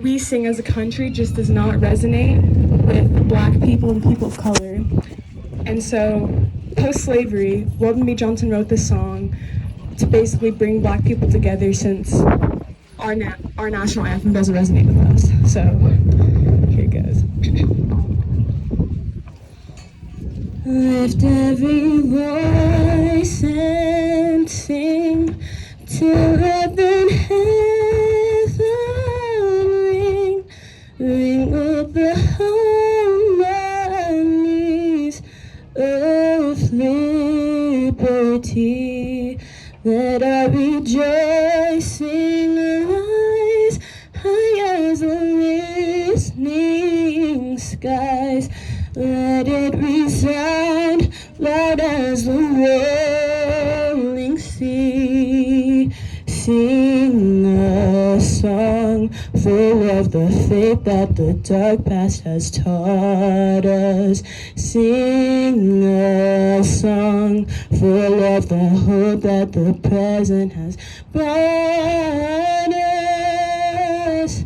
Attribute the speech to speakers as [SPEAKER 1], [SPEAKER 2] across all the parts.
[SPEAKER 1] we sing as a country just does not resonate with Black people and people of color. And so, post-slavery, Weldon B. Johnson wrote this song to basically bring Black people together, since our national anthem doesn't resonate with us. So, here it goes. Lift every voice and sing till heaven, ring, ring with the harmonies of liberty. Let our rejoicing rise high as the listening skies. Let it resound loud as the rolling sea. Sing a song full of the faith that the dark past has taught us. Sing a song full of the hope that the present has brought us.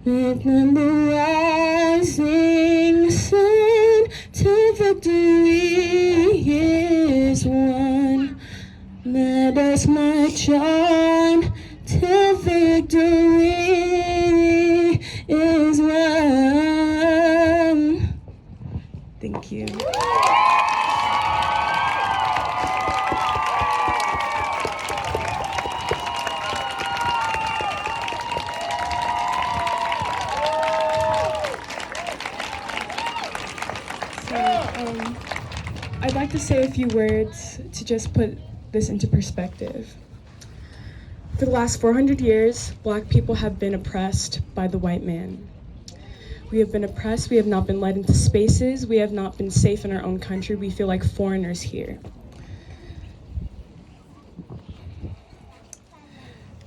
[SPEAKER 1] Within the rising sun, till victory is won. Let us march on till victory is won. Thank you. I'd like to say a few words to just put this into perspective. For the last 400 years, Black people have been oppressed by the white man. We have been oppressed, we have not been led into spaces, we have not been safe in our own country, we feel like foreigners here.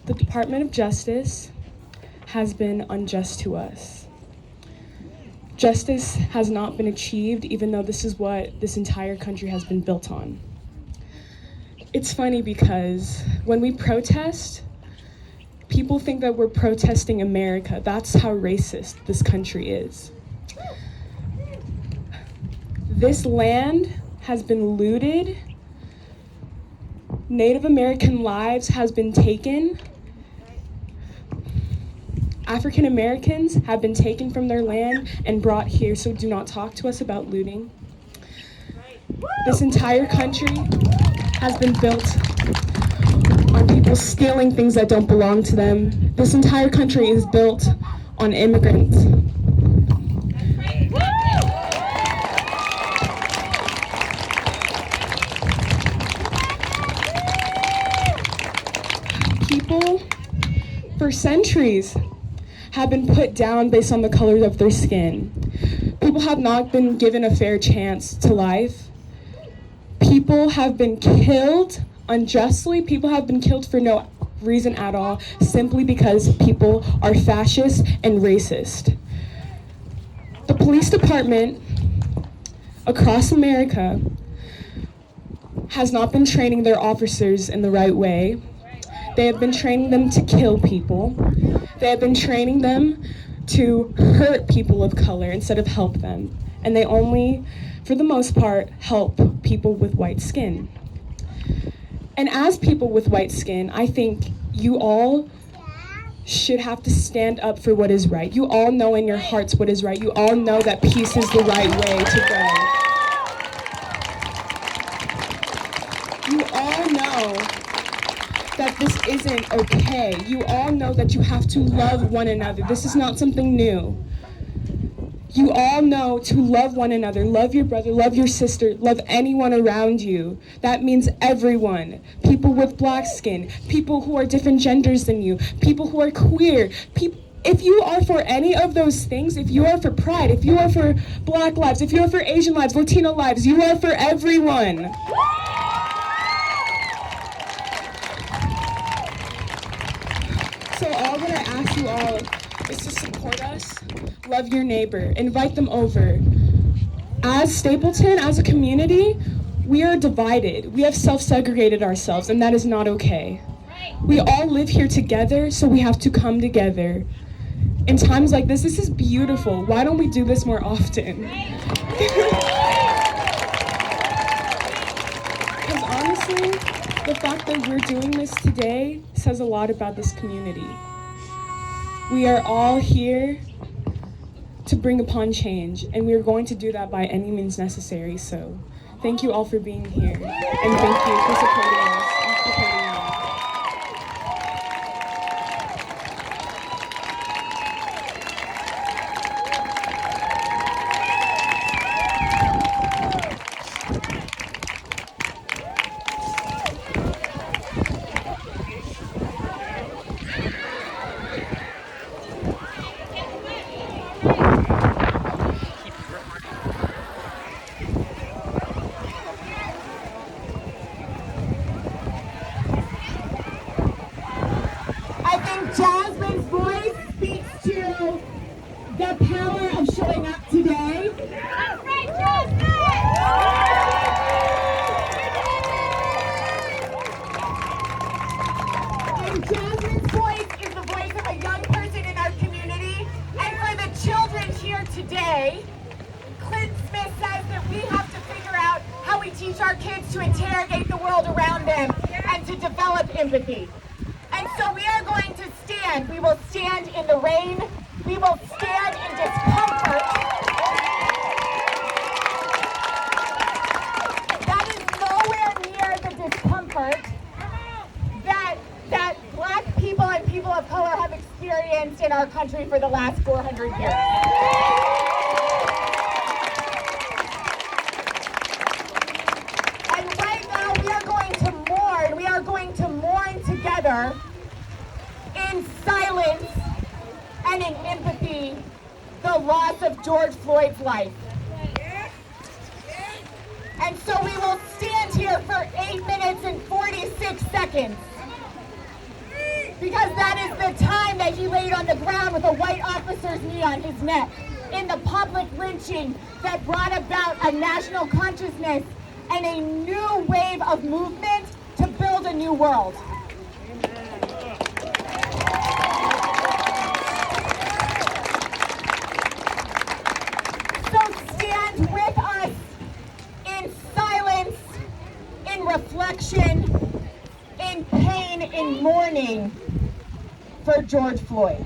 [SPEAKER 1] The Department of Justice has been unjust to us. Justice has not been achieved, even though this is what this entire country has been built on. It's funny because when we protest, people think that we're protesting America. That's how racist this country is. This land has been looted. Native American lives has been taken. African Americans have been taken from their land and brought here, so do not talk to us about looting. This entire country has been built on people stealing things that don't belong to them. This entire country is built on immigrants. People, for centuries, have been put down based on the color of their skin. People have not been given a fair chance to life. People have been killed unjustly. People have been killed for no reason at all, simply because people are fascist and racist. The police department across America has not been training their officers in the right way. They have been training them to kill people. They have been training them to hurt people of color instead of help them. And they only, for the most part, help people with white skin. And as people with white skin, I think you all should have to stand up for what is right. You all know in your hearts what is right. You all know that peace is the right way to go. You all know that this isn't okay. You all know that you have to love one another. This is not something new. You all know to love one another, love your brother, love your sister, love anyone around you. That means everyone. People with black skin, people who are different genders than you, people who are queer, if you are for any of those things, if you are for pride, if you are for Black lives, if you are for Asian lives, Latino lives, you are for everyone. So all that I ask you all is to support us, love your neighbor, invite them over. As Stapleton, as a community, we are divided. We have self-segregated ourselves, and that is not okay. We all live here together, so we have to come together. In times like this is beautiful. Why don't we do this more often? Because honestly, the fact that we're doing this today says a lot about this community. We are all here to bring upon change, and we are going to do that by any means necessary. So thank you all for being here, and thank you for supporting us and supporting me.
[SPEAKER 2] I think Jasmine's voice speaks to the power of showing up today. And Jasmine's voice is the voice of a young person in our community. And for the children here today, Clint Smith says that we have to figure out how we teach our kids to interrogate the world around them and to develop empathy. And so we are going to stand. We will stand in the rain. We will stand in discomfort. That is nowhere near the discomfort that Black people and people of color have experienced in our country for the last 400 years. And right now we are going to mourn. We are going to mourn together in silence and in empathy the loss of George Floyd's life. And so we will stand here for 8 minutes and 46 seconds. Because that is the time that he laid on the ground with a white officer's knee on his neck in the public lynching that brought about a national consciousness and a new wave of movement to build a new world. So stand with us in silence, in reflection, in pain, in mourning for George Floyd.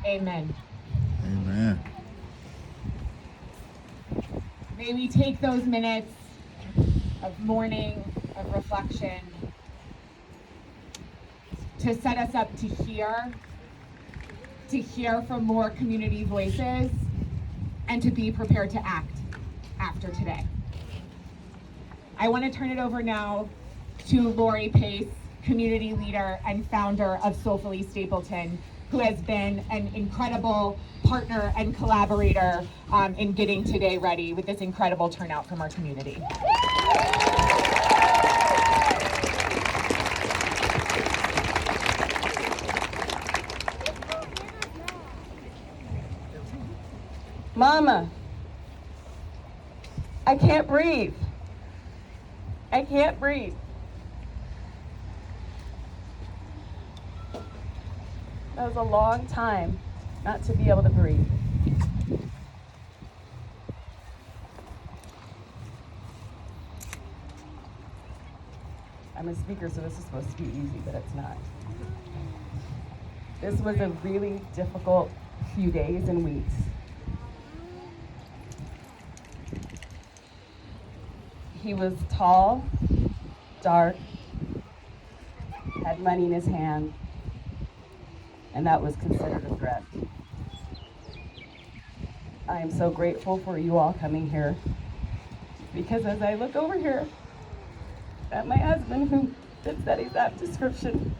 [SPEAKER 2] Amen.
[SPEAKER 3] Amen.
[SPEAKER 2] May we take those minutes of mourning, of reflection, to set us up to hear from more community voices, and to be prepared to act after today. I want to turn it over now to LoriPace, community leader and founder of Soulfully Stapleton, who has been an incredible partner and collaborator in getting today ready with this incredible turnout from our community.
[SPEAKER 4] Mama, I can't breathe. I can't breathe. That was a long time not to be able to breathe. I'm a speaker, so this is supposed to be easy, but it's not. This was a really difficult few days and weeks. He was tall, dark, had money in his hand, and that was considered a threat. I am so grateful for you all coming here, because as I look over here at my husband, who fits that exact description,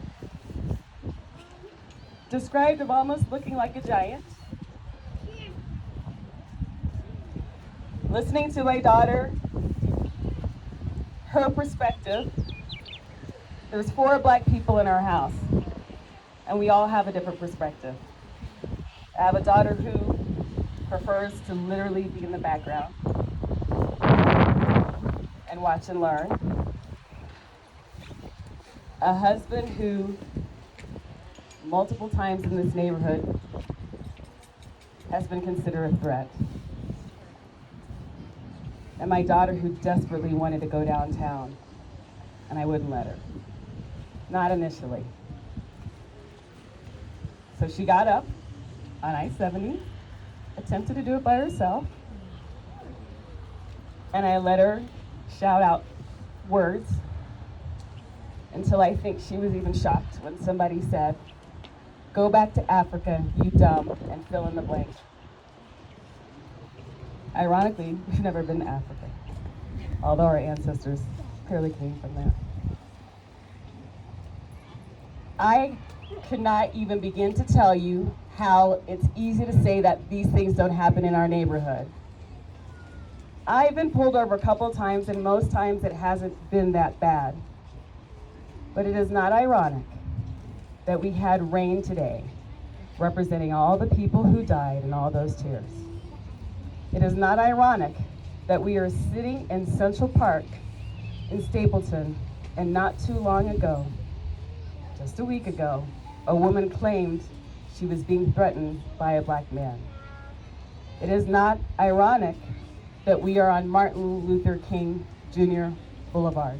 [SPEAKER 4] described of almost looking like a giant, listening to my daughter, her perspective. There's 4 Black people in our house, and we all have a different perspective. I have a daughter who prefers to literally be in the background and watch and learn. A husband who multiple times in this neighborhood has been considered a threat. And my daughter who desperately wanted to go downtown, and I wouldn't let her. Not initially. So she got up on I-70, attempted to do it by herself, and I let her shout out words until I think she was even shocked when somebody said, "Go back to Africa, you dumb," and fill in the blank. Ironically, we've never been to Africa, although our ancestors clearly came from there. I could not even begin to tell you how it's easy to say that these things don't happen in our neighborhood. I've been pulled over a couple of times, and most times it hasn't been that bad. But it is not ironic that we had rain today, representing all the people who died in all those tears. It is not ironic that we are sitting in Central Park in Stapleton, and not too long ago, just a week ago, a woman claimed she was being threatened by a Black man. It is not ironic that we are on Martin Luther King Jr. Boulevard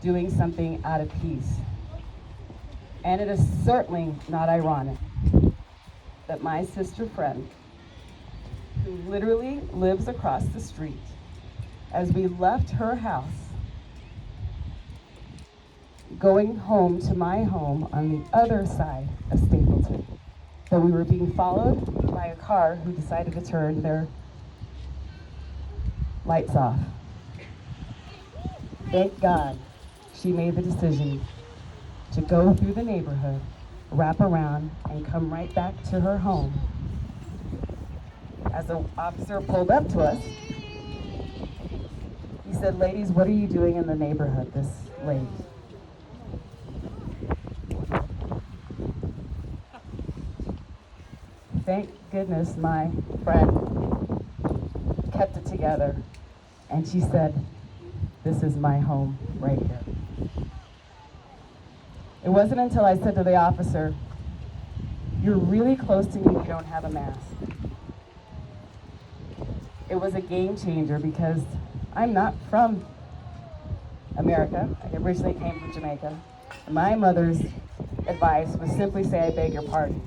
[SPEAKER 4] doing something out of peace. And it is certainly not ironic that my sister friend, who literally lives across the street, as we left her house, going home to my home on the other side of Stapleton, that we were being followed by a car who decided to turn their lights off. Thank God she made the decision to go through the neighborhood, wrap around, and come right back to her home. As the officer pulled up to us, he said, "Ladies, what are you doing in the neighborhood this late?" Thank goodness my friend kept it together, and she said, "This is my home right here." It wasn't until I said to the officer, "You're really close to me, you don't have a mask." It was a game changer, because I'm not from America. I originally came from Jamaica. My mother's advice was simply say, "I beg your pardon."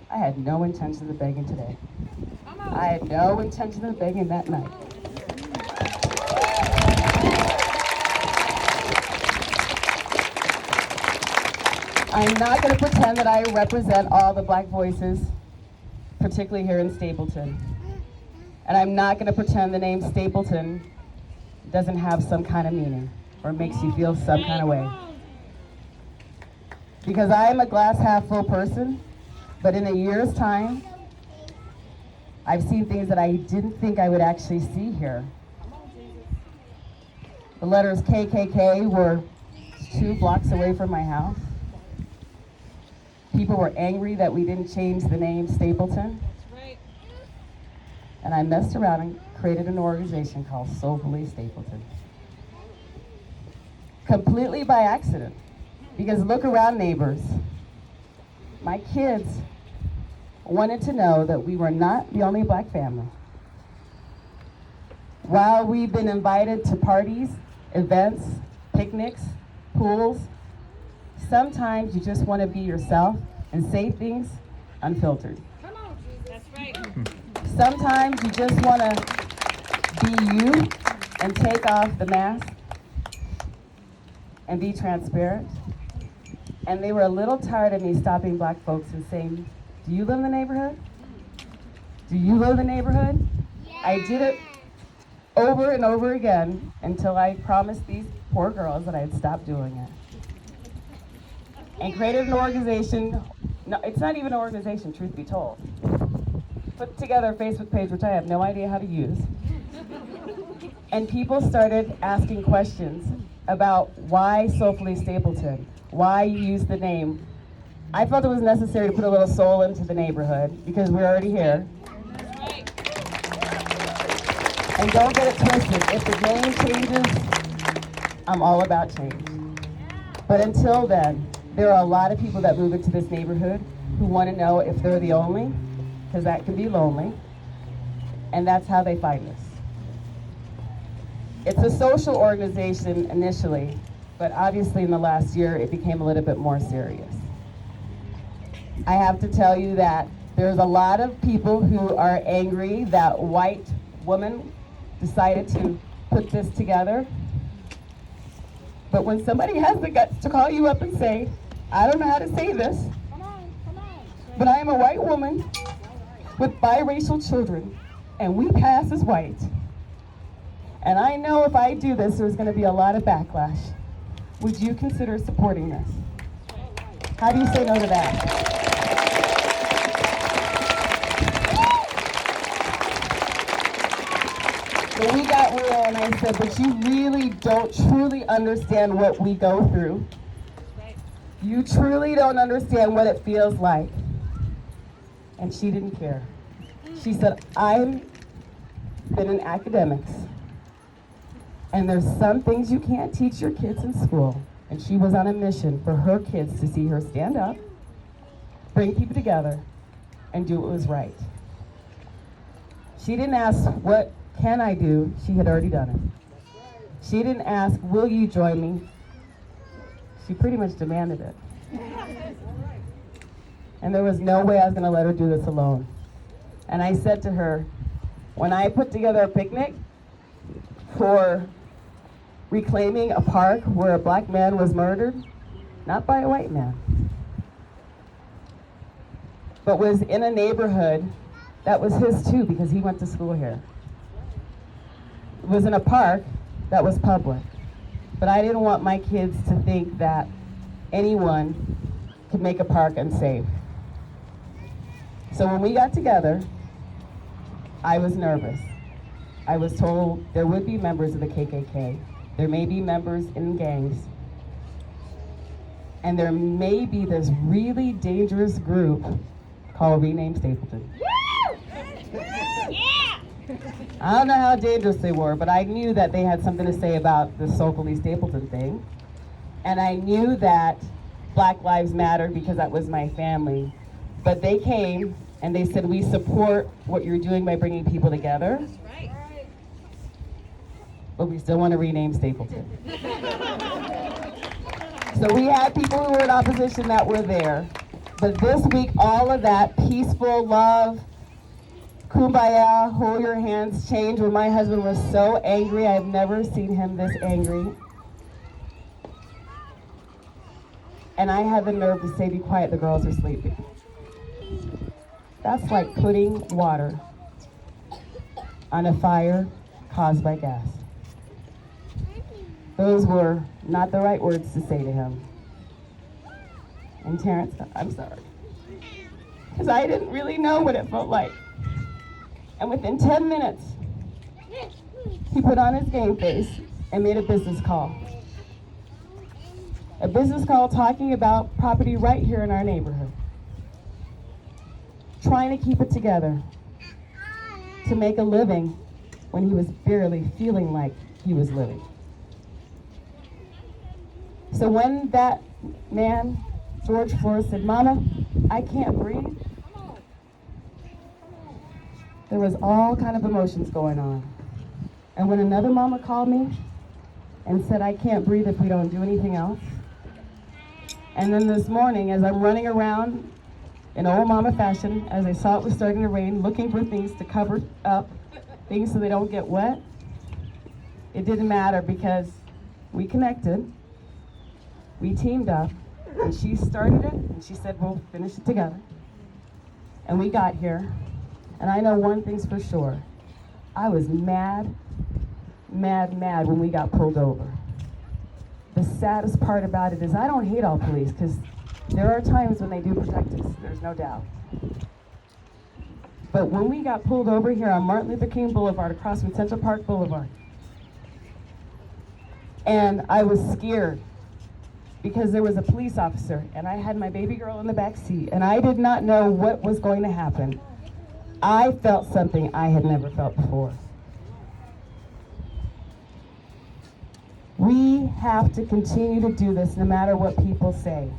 [SPEAKER 4] I had no intentions of begging today. I had no intention of begging that night. I'm not going to pretend that I represent all the Black voices, particularly here in Stapleton. And I'm not going to pretend the name Stapleton doesn't have some kind of meaning or makes you feel some kind of way. Because I am a glass half full person, but in a year's time, I've seen things that I didn't think I would actually see here. The letters KKK were 2 blocks away from my house. People were angry that we didn't change the name Stapleton.
[SPEAKER 3] That's right.
[SPEAKER 4] And I messed around and created an organization called Soulfully Stapleton. Completely by accident. Because look around, neighbors. My kids wanted to know that we were not the only Black family. While we've been invited to parties, events, picnics, pools, sometimes you just want to be yourself and say things unfiltered.
[SPEAKER 3] Come on, Jesus. That's right.
[SPEAKER 4] Sometimes you just want to be you and take off the mask and be transparent. And they were a little tired of me stopping Black folks and saying, do you live in the neighborhood? Do you live in the neighborhood? Yeah. I did it over and over again until I promised these poor girls that I'd stop doing it. And created an organization. No, it's not even an organization, truth be told. Put together a Facebook page, which I have no idea how to use. And people started asking questions about why Soulfully Stapleton, why you use the name. I felt it was necessary to put a little soul into the neighborhood because we're already here. And don't get it twisted. If the name changes, I'm all about change. But until then, there are a lot of people that move into this neighborhood who want to know if they're the only, because that can be lonely, and that's how they find us. It's a social organization initially, but obviously in the last year it became a little bit more serious. I have to tell you that there's a lot of people who are angry that white woman decided to put this together. But when somebody has the guts to call you up and say, I don't know how to say this, but I am a white woman with biracial children, and we pass as white. And I know if I do this, there's going to be a lot of backlash. Would you consider supporting this? How do you say no to that? So we got real, and I said, but you really don't truly understand what we go through. You truly don't understand what it feels like. And she didn't care. She said, I've been in academics, and there's some things you can't teach your kids in school. And she was on a mission for her kids to see her stand up, bring people together, and do what was right. She didn't ask, what can I do? She had already done it. She didn't ask, will you join me? She pretty much demanded it. And there was no way I was going to let her do this alone. And I said to her, when I put together a picnic for reclaiming a park where a Black man was murdered, not by a white man, but was in a neighborhood that was his too because he went to school here. It was in a park that was public. But I didn't want my kids to think that anyone could make a park unsafe. So when we got together, I was nervous. I was told there would be members of the KKK. There may be members in gangs. And there may be this really dangerous group called Rename Stapleton.
[SPEAKER 3] Yeah!
[SPEAKER 4] I don't know how dangerous they were, but I knew that they had something to say about the Soulfully Stapleton thing. And I knew that Black Lives Matter because that was my family. But they came and they said, we support what you're doing by bringing people together.
[SPEAKER 3] That's right.
[SPEAKER 4] But we still want to rename Stapleton. So we had people who were in opposition that were there. But this week, all of that peaceful love, kumbaya, hold your hands changed when my husband was so angry. I've never seen him this angry. And I had the nerve to say, be quiet, the girls are sleeping. That's like putting water on a fire caused by gas. Those were not the right words to say to him. And Terrence, I'm sorry. Because I didn't really know what it felt like. And within 10 minutes, he put on his game face and made a business call. A business call talking about property right here in our neighborhood. Trying to keep it together to make a living when he was barely feeling like he was living. So when that man, George Forrest, said, "Mama, I can't breathe," there was all kind of emotions going on. And when another mama called me and said, "I can't breathe if we don't do anything else." And then this morning, as I'm running around in old mama fashion, as I saw it was starting to rain, looking for things to cover up, things so they don't get wet, it didn't matter because we connected, we teamed up, and she started it, and she said, we'll finish it together. And we got here, and I know one thing's for sure. I was mad when we got pulled over. The saddest part about it is I don't hate all police, because there are times when they do protect us, there's no doubt. But when we got pulled over here on Martin Luther King Boulevard, across from Central Park Boulevard, and I was scared because there was a police officer, and I had my baby girl in the back seat, and I did not know what was going to happen. I felt something I had never felt before. We have to continue to do this no matter what people say,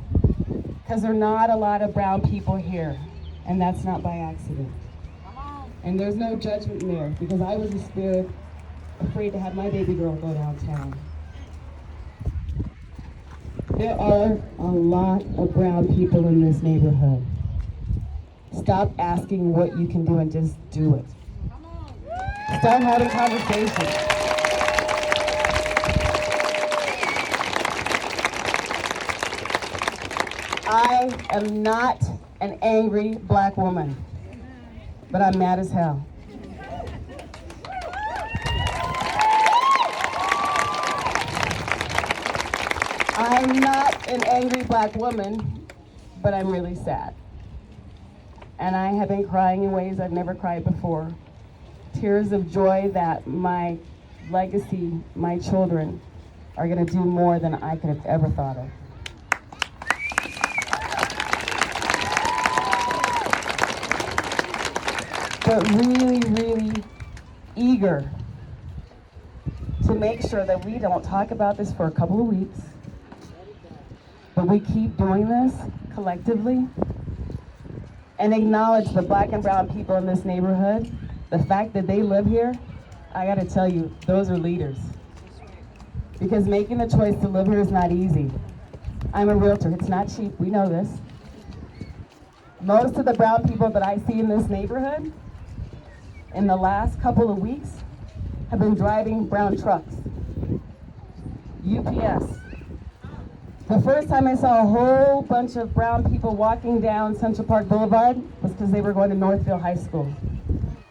[SPEAKER 4] because there are not a lot of brown people here, and that's not by accident. And there's no judgment there, because I was afraid to have my baby girl go downtown. There are a lot of brown people in this neighborhood. Stop asking what you can do and just do it. Start having conversations. I am not an angry black woman, but I'm mad as hell. I'm not an angry black woman, but I'm really sad. And I have been crying in ways I've never cried before. Tears of joy that my legacy, my children, are gonna do more than I could have ever thought of. But really, really eager to make sure that we don't talk about this for a couple of weeks, but we keep doing this collectively and acknowledge the black and brown people in this neighborhood. The fact that they live here, I gotta tell you, those are leaders. Because making the choice to live here is not easy. I'm a realtor, it's not cheap, we know this. Most of the brown people that I see in this neighborhood in the last couple of weeks have been driving brown trucks. UPS. The first time I saw a whole bunch of brown people walking down Central Park Boulevard was because they were going to Northfield High School.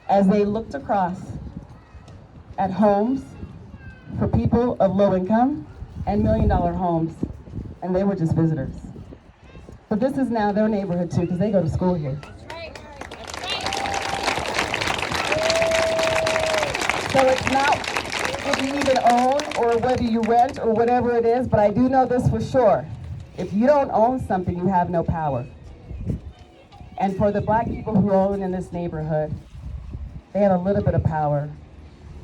[SPEAKER 4] As they looked across at homes for people of low income and $1 million homes, and they were just visitors. But this is now their neighborhood too, because they go to school here. So it's not if you even own or whether you rent or whatever it is, but I do know this for sure. If you don't own something, you have no power. And for the black people who own in this neighborhood, they have a little bit of power,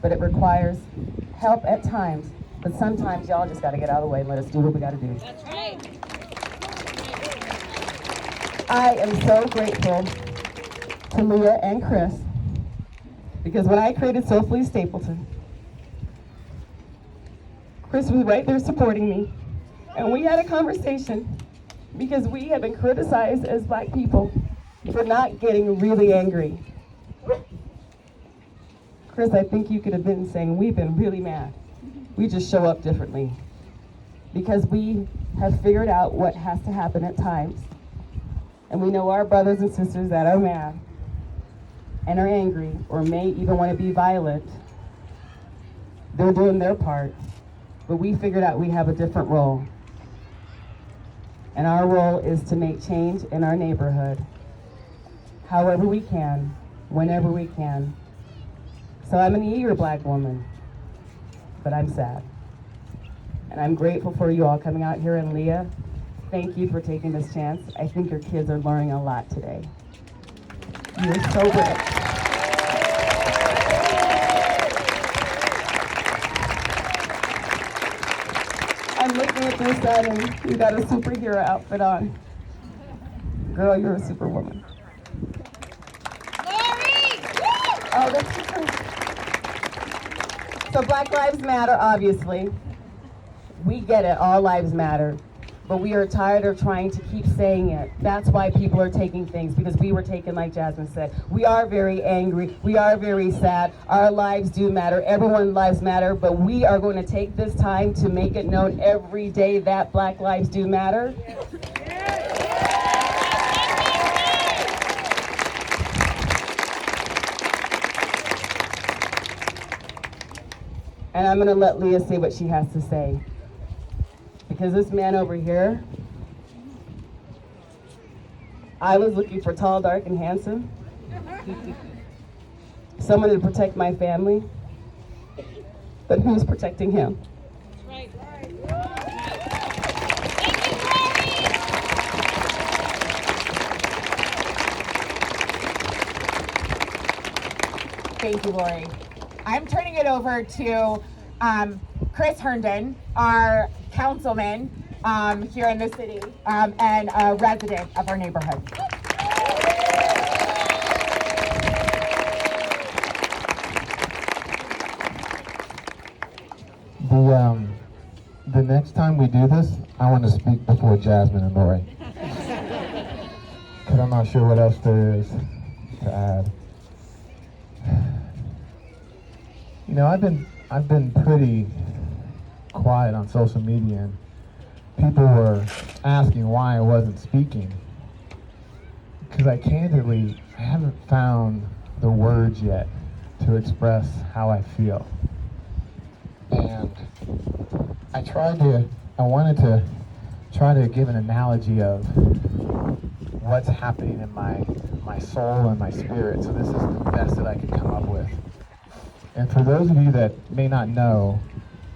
[SPEAKER 4] but it requires help at times. But sometimes y'all just gotta get out of the way and let us do what we gotta do. That's right. I am so grateful to Leah and Chris, because when I created Soulfully Stapleton, Chris was right there supporting me, and we had a conversation, because we have been criticized as Black people for not getting really angry. Chris, I think you could have been saying we've been really mad. We just show up differently because we have figured out what has to happen at times. And we know our brothers and sisters that are mad and are angry or may even want to be violent. They're doing their part, but we figured out we have a different role. And our role is to make change in our neighborhood, however we can, whenever we can. So I'm an eager Black woman, but I'm sad. And I'm grateful for you all coming out here, and Leah, thank you for taking this chance. I think your kids are learning a lot today. You're so good. I'm looking at your son and you got a superhero outfit on. Girl, you're a superwoman. Oh, that's true. So Black Lives Matter, obviously. We get it, all lives matter. But we are tired of trying to keep saying it. That's why people are taking things, because we were taken, like Jasmine said. We are very angry, we are very sad. Our lives do matter, everyone's lives matter, but we are going to take this time to make it known every day that Black lives do matter. And I'm gonna let Leah say what she has to say. Because this man over here, I was looking for tall, dark, and handsome. Someone to protect my family. But who's protecting him?
[SPEAKER 3] Right.
[SPEAKER 2] Thank you, Lori. I'm turning it over to Chris Herndon, our councilman here in the city and a resident of our neighborhood.
[SPEAKER 5] The next time we do this, I want to speak before Jasmine and Lori. Because I'm not sure what else there is to add. You know, I've been pretty quiet on social media, and people were asking why I wasn't speaking. Because I haven't found the words yet to express how I feel. And I wanted to try to give an analogy of what's happening in my soul and my spirit. So this is the best that I could come up with. And for those of you that may not know,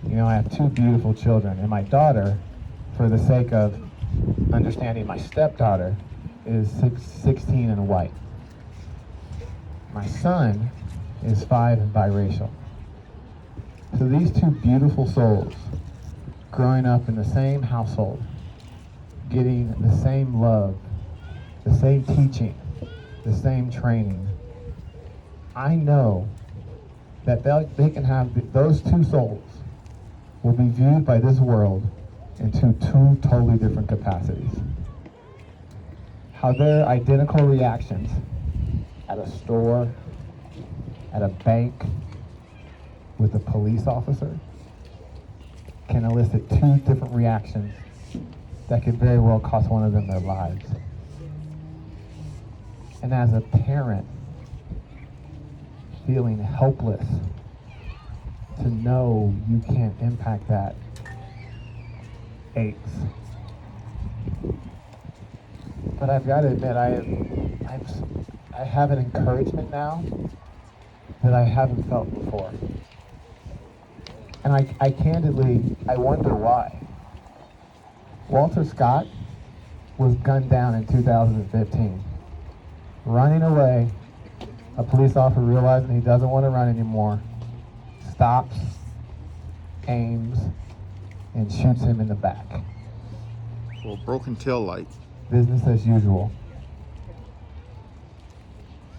[SPEAKER 5] you know, I have two beautiful children, and my daughter, for the sake of understanding, my stepdaughter is 16 and white. My son is 5 and biracial. So these two beautiful souls, growing up in the same household, getting the same love, the same teaching, the same training, I know that they can have, those two souls will be viewed by this world in two totally different capacities. How their identical reactions at a store, at a bank, with a police officer can elicit two different reactions that could very well cost one of them their lives. And as a parent, feeling helpless to know you can't impact that aches. But I've got to admit, I have an encouragement now that I haven't felt before. And I candidly, I wonder why. Walter Scott was gunned down in 2015. Running away, a police officer realizing he doesn't want to run anymore, stops, aims, and shoots him in the back.
[SPEAKER 6] Well, broken tail light.
[SPEAKER 5] Business as usual.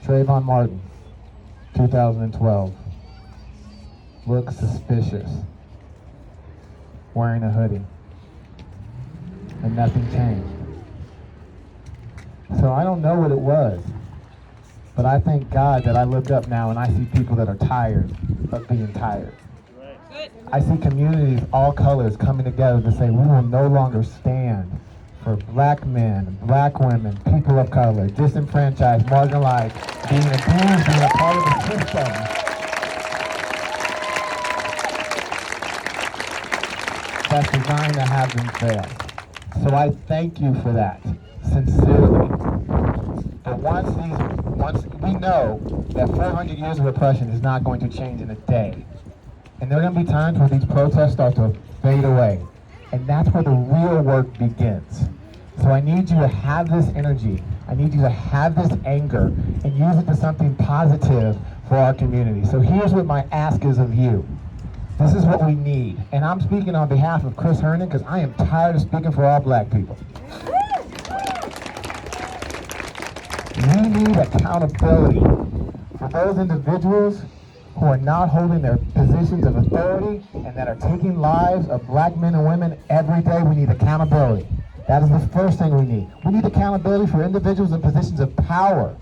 [SPEAKER 5] Trayvon Martin, 2012. Looks suspicious. Wearing a hoodie. And nothing changed. So I don't know what it was, but I thank God that I look up now and I see people that are tired of being tired. I see communities, all colors, coming together to say we will no longer stand for black men, black women, people of color, disenfranchised, marginalized, being abused, being a part of the system. That's designed to have them fail. So I thank you for that, sincerely. But once we know that 400 years of oppression is not going to change in a day, and there are going to be times where these protests start to fade away, and that's where the real work begins. So I need you to have this energy. I need you to have this anger and use it to something positive for our community. So here's what my ask is of you. This is what we need. And I'm speaking on behalf of Chris Herndon because I am tired of speaking for all black people. We need accountability for those individuals who are not holding their positions of authority and that are taking lives of black men and women every day. We need accountability. That is the first thing we need. We need accountability for individuals in positions of power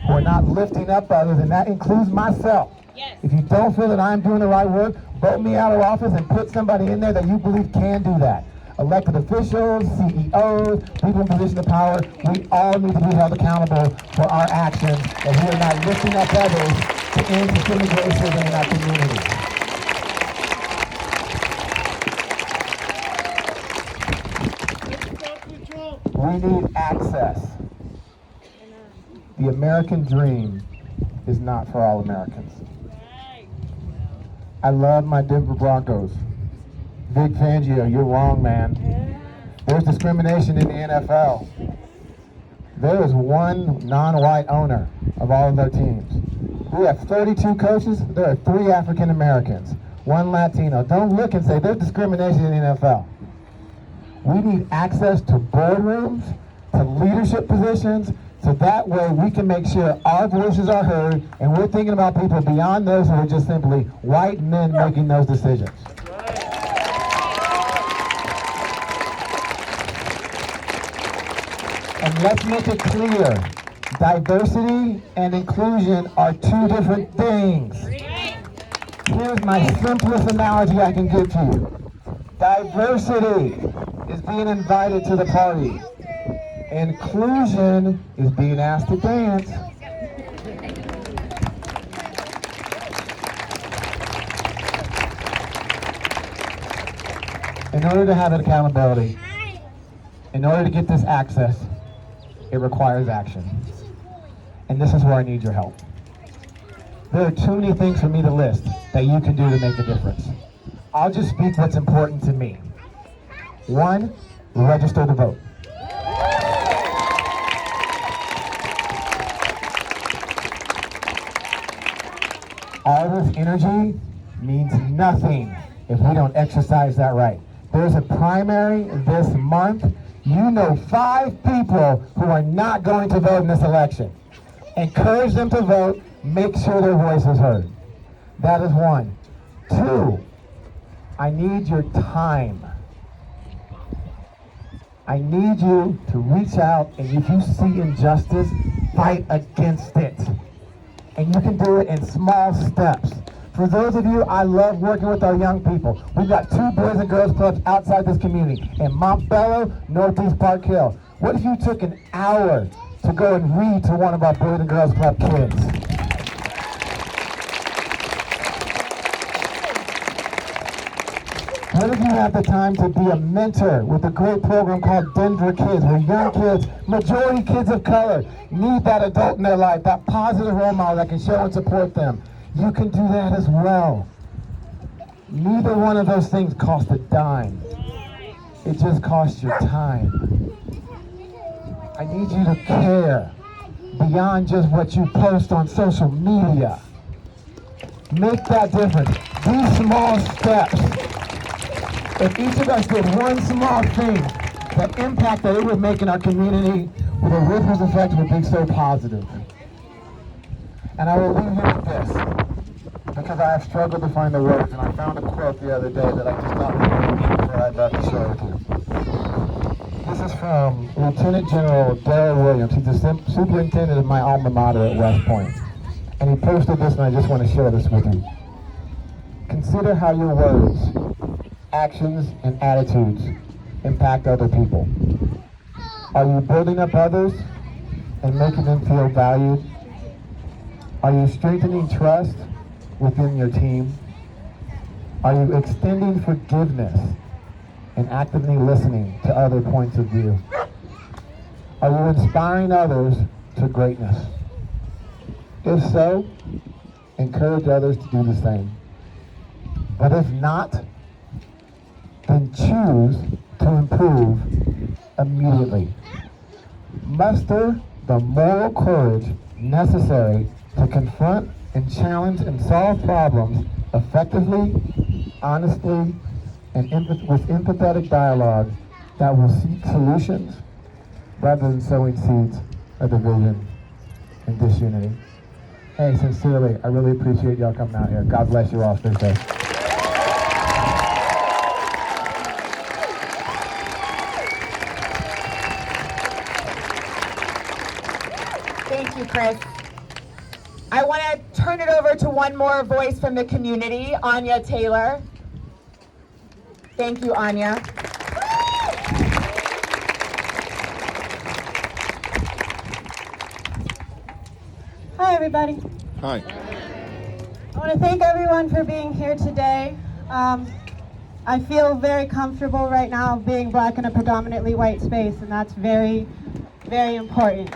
[SPEAKER 5] who are not lifting up others, and that includes myself. Yes. If you don't feel that I'm doing the right work, vote me out of office and put somebody in there that you believe can do that. Elected officials, CEOs, people in positions of power, we all need to be held accountable for our actions, that we are not lifting up others to end systemic racism in our community. We need access. The American dream is not for all Americans. I love my Denver Broncos. Big Fangio, you're wrong, man. There's discrimination in the NFL. There is one non-white owner of all of their teams. We have 32 coaches. There are 3 African Americans, 1 Latino. Don't look and say there's discrimination in the NFL. We need access to boardrooms, to leadership positions, so that way we can make sure our voices are heard and we're thinking about people beyond those who are just simply white men making those decisions. And let's make it clear, diversity and inclusion are 2 different things. Here's my simplest analogy I can give to you. Diversity is being invited to the party. Inclusion is being asked to dance. In order to have an accountability, in order to get this access, it requires action. And this is where I need your help. There are too many things for me to list that you can do to make a difference. I'll just speak what's important to me. 1, register to vote. All this energy means nothing if we don't exercise that right. There's a primary this month. You know 5 people who are not going to vote in this election. Encourage them to vote. Make sure their voice is heard. That is 1. 2, I need your time. I need you to reach out, and if you see injustice, fight against it. And you can do it in small steps. For those of you, I love working with our young people. We've got 2 Boys and Girls Clubs outside this community, in Montbello, Northeast Park Hill. What if you took an hour to go and read to one of our Boys and Girls Club kids? What if you have the time to be a mentor with a great program called Denver Kids, where young kids, majority kids of color, need that adult in their life, that positive role model that can show and support them. You can do that as well. Neither one of those things cost a dime. It just costs your time. I need you to care beyond just what you post on social media. Make that difference. These small steps. If each of us did one small thing, the impact that it would make in our community with a ripples effect would be so positive. And I will leave you with this, because I have struggled to find the words, and I found a quote the other day that I just thought was really meaningful I'd love to share with you. This is from Lieutenant General Darrell Williams. He's the superintendent of my alma mater at West Point. And he posted this, and I just want to share this with you. Consider how your words, actions, and attitudes impact other people. Are you building up others and making them feel valued? Are you strengthening trust within your team? Are you extending forgiveness and actively listening to other points of view? Are you inspiring others to greatness? If so, encourage others to do the same. But if not, then choose to improve immediately. Muster the moral courage necessary to confront and challenge and solve problems effectively, honestly, and with empathetic dialogue that will seek solutions rather than sowing seeds of division and disunity. Hey, sincerely, I really appreciate y'all coming out here. God bless you all. Stay safe.
[SPEAKER 2] Thank you, Chris. I want to turn it over to one more voice from the community, Anya Taylor. Thank you, Anya.
[SPEAKER 3] Hi, everybody.
[SPEAKER 6] Hi.
[SPEAKER 3] I want to thank everyone for being here today. I feel very comfortable right now being Black in a predominantly white space, and that's very, very important.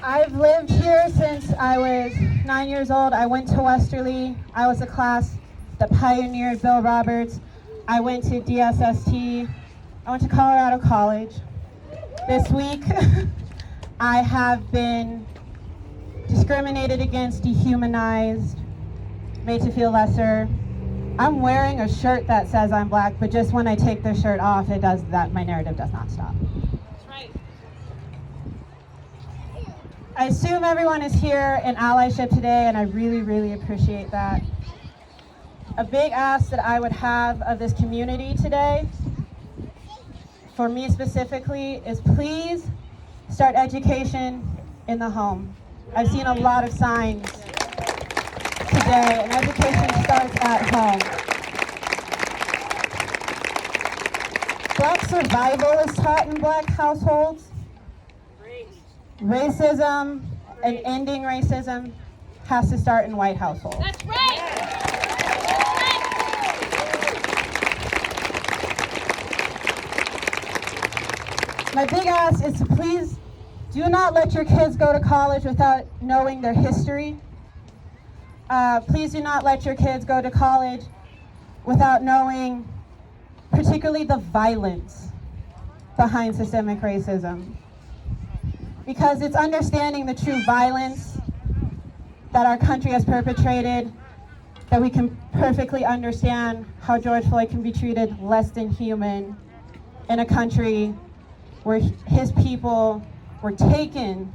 [SPEAKER 3] I've lived here since I was 9 years old. I went to Westerly. I was a class that pioneered Bill Roberts. I went to DSST. I went to Colorado College. This week, I have been discriminated against, dehumanized, made to feel lesser. I'm wearing a shirt that says I'm Black, but just when I take the shirt off, it does that. My narrative does not stop. That's right. I assume everyone is here in allyship today, and I really, really appreciate that. A big ask that I would have of this community today, for me specifically, is please start education in the home. I've seen a lot of signs today, and education starts at home. Black survival is taught in Black households. Racism and ending racism has to start in white households.
[SPEAKER 7] That's right.
[SPEAKER 3] My big ask is to please do not let your kids go to college without knowing their history. Please do not let your kids go to college without knowing particularly the violence behind systemic racism. Because it's understanding the true violence that our country has perpetrated that we can perfectly understand how George Floyd can be treated less than human in a country where his people were taken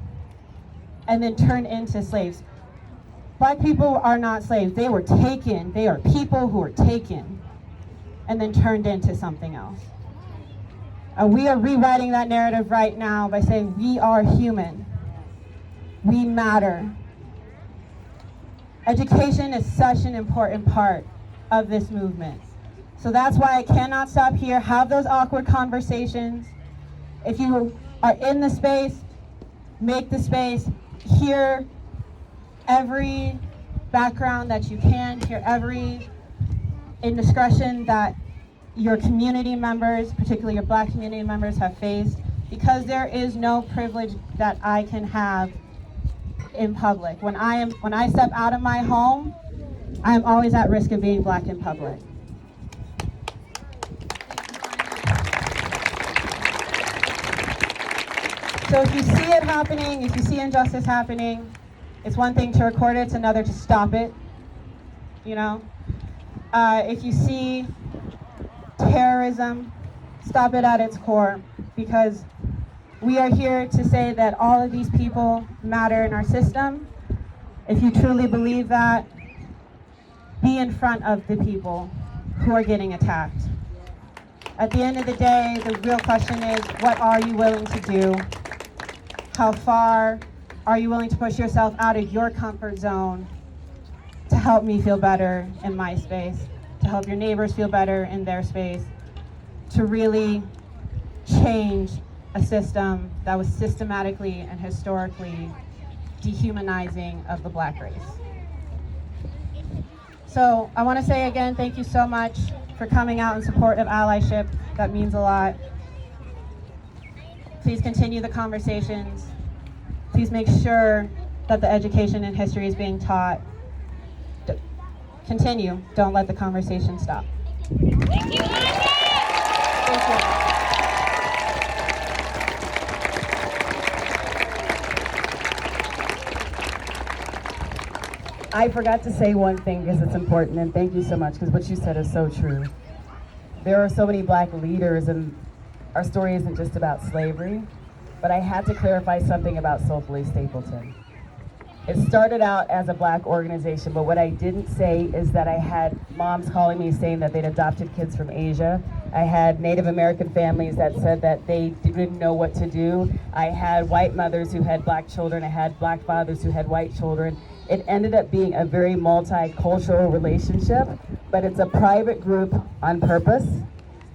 [SPEAKER 3] and then turned into slaves. Black people are not slaves. They were taken. They are people who were taken and then turned into something else. We are rewriting that narrative right now by saying we are human. We matter. Education is such an important part of this movement. So that's why I cannot stop here. Have those awkward conversations. If you are in the space, make the space. Hear every background that you can. Hear every indiscretion that your community members, particularly your Black community members, have faced, because there is no privilege that I can have in public. When I step out of my home, I'm always at risk of being Black in public. So if you see it happening, if you see injustice happening, it's one thing to record it, it's another to stop it. You know, if you see terrorism, stop it at its core, because we are here to say that all of these people matter in our system. If you truly believe that, be in front of the people who are getting attacked. At the end of the day, the real question is, what are you willing to do? How far are you willing to push yourself out of your comfort zone to help me feel better in my space, to help your neighbors feel better in their space, to really change a system that was systematically and historically dehumanizing of the Black race. So I want to say again, thank you so much for coming out in support of allyship. That means a lot. Please continue the conversations. Please make sure that the education in history is being taught. Continue. Don't let the conversation stop. Thank you.
[SPEAKER 4] I forgot to say one thing because it's important, and thank you so much because what you said is so true. There are so many Black leaders, and our story isn't just about slavery, but I had to clarify something about Soulfully Stapleton. It started out as a Black organization, but what I didn't say is that I had moms calling me saying that they'd adopted kids from Asia. I had Native American families that said that they didn't know what to do. I had white mothers who had Black children. I had Black fathers who had white children. It ended up being a very multicultural relationship, but it's a private group on purpose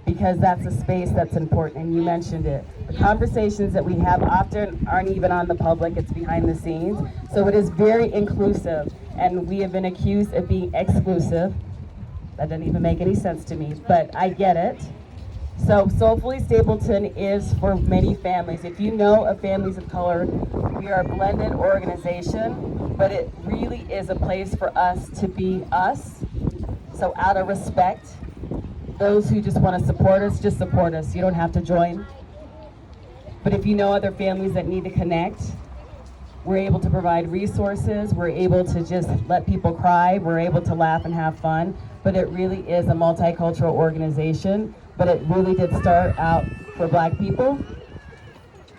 [SPEAKER 4] because that's a space that's important, and you mentioned it. The conversations that we have often aren't even on the public, it's behind the scenes. So it is very inclusive, and we have been accused of being exclusive. That doesn't even make any sense to me, but I get it. So Soulfully Stapleton is for many families. If you know of families of color, we are a blended organization, but it really is a place for us to be us. So out of respect, those who just want to support us, just support us. You don't have to join. But if you know other families that need to connect, we're able to provide resources. We're able to just let people cry. We're able to laugh and have fun. But it really is a multicultural organization. But it really did start out for Black people,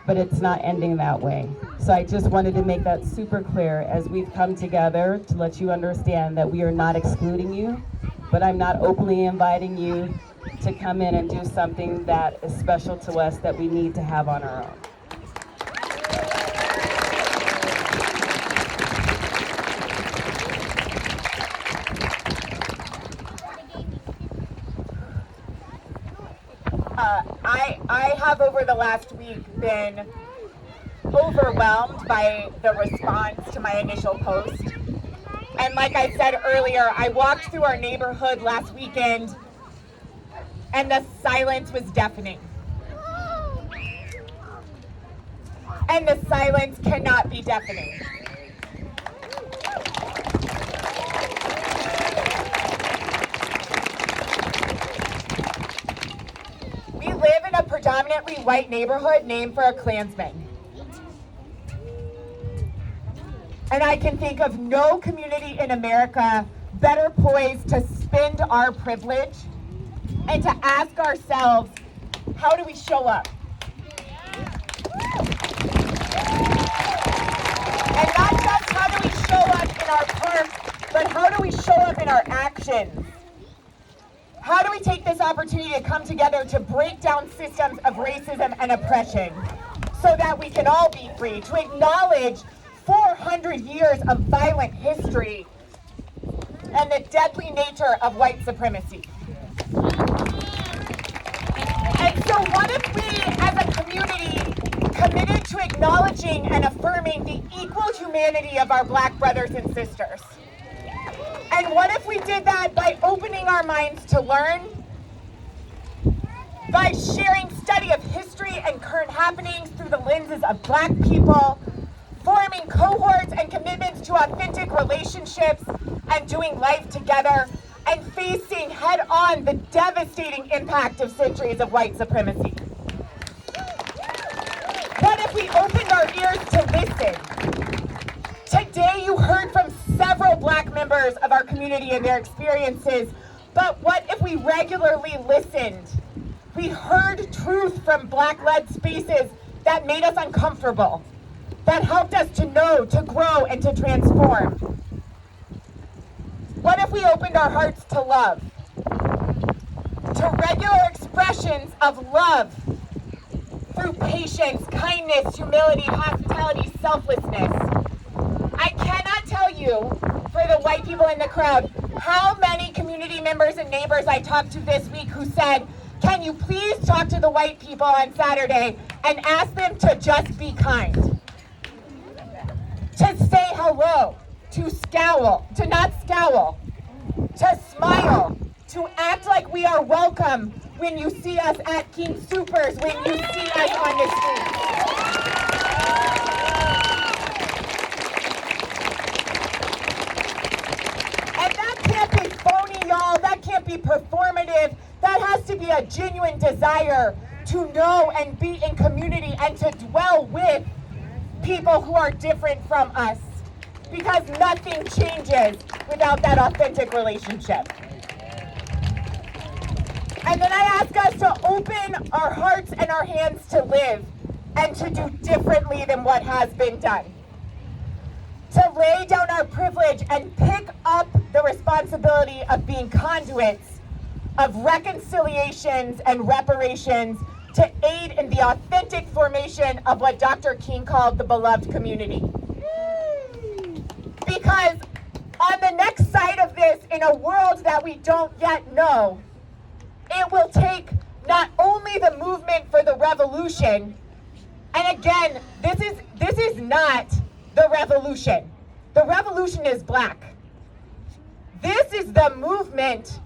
[SPEAKER 4] but it's not ending that way. So I just wanted to make that super clear as we've come together to let you understand that we are not excluding you, but I'm not openly inviting you to come in and do something that is special to us that we need to have on our own.
[SPEAKER 2] I have over the last week been overwhelmed by the response to my initial post. And like I said earlier, I walked through our neighborhood last weekend and the silence was deafening. And the silence cannot be deafening. We live in a predominantly white neighborhood named for a Klansman. And I can think of no community in America better poised to spend our privilege and to ask ourselves, how do we show up? And not just how do we show up in our parks, but how do we show up in our actions? How do we take this opportunity to come together to break down systems of racism and oppression so that we can all be free, to acknowledge 400 years of violent history and the deadly nature of white supremacy? And so what if we, as a community, committed to acknowledging and affirming the equal humanity of our Black brothers and sisters? And what if we did that by opening our minds to learn, by sharing study of history and current happenings through the lenses of Black people, forming cohorts and commitments to authentic relationships and doing life together, and facing head-on the devastating impact of centuries of white supremacy? What if we opened our ears to listen? Today you heard from several Black members of our community and their experiences, but what if we regularly listened? We heard truth from Black-led spaces that made us uncomfortable, that helped us to know, to grow, and to transform. What if we opened our hearts to love? To regular expressions of love through patience, kindness, humility, hospitality, selflessness. I cannot tell you, for the white people in the crowd, how many community members and neighbors I talked to this week who said, can you please talk to the white people on Saturday and ask them to just be kind? To say hello, to scowl, to not scowl, to smile, to act like we are welcome when you see us at King Supers, when you see us on the street. And that can't be phony, y'all. That can't be performative. That has to be a genuine desire to know and be in community and to dwell with people who are different from us. Because nothing changes without that authentic relationship. And then I ask us to open our hearts and our hands to live and to do differently than what has been done. To lay down our privilege and pick up the responsibility of being conduits of reconciliations and reparations to aid in the authentic formation of what Dr. King called the beloved community. Because on the next side of this, in a world that we don't yet know, it will take not only the movement for the revolution, and again, this is not the revolution. The revolution is black. This is the movement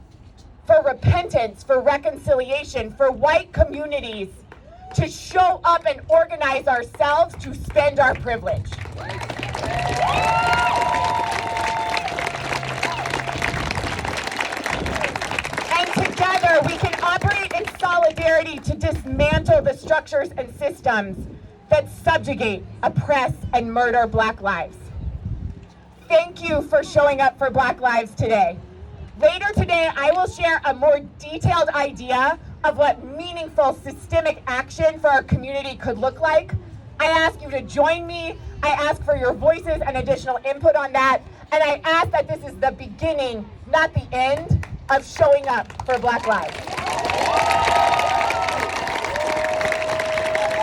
[SPEAKER 2] for repentance, for reconciliation, for white communities to show up and organize ourselves to spend our privilege. Together, we can operate in solidarity to dismantle the structures and systems that subjugate, oppress, and murder Black lives. Thank you for showing up for Black lives today. Later today, I will share a more detailed idea of what meaningful systemic action for our community could look like. I ask you to join me. I ask for your voices and additional input on that. And I ask that this is the beginning, not the end, of showing up for Black lives.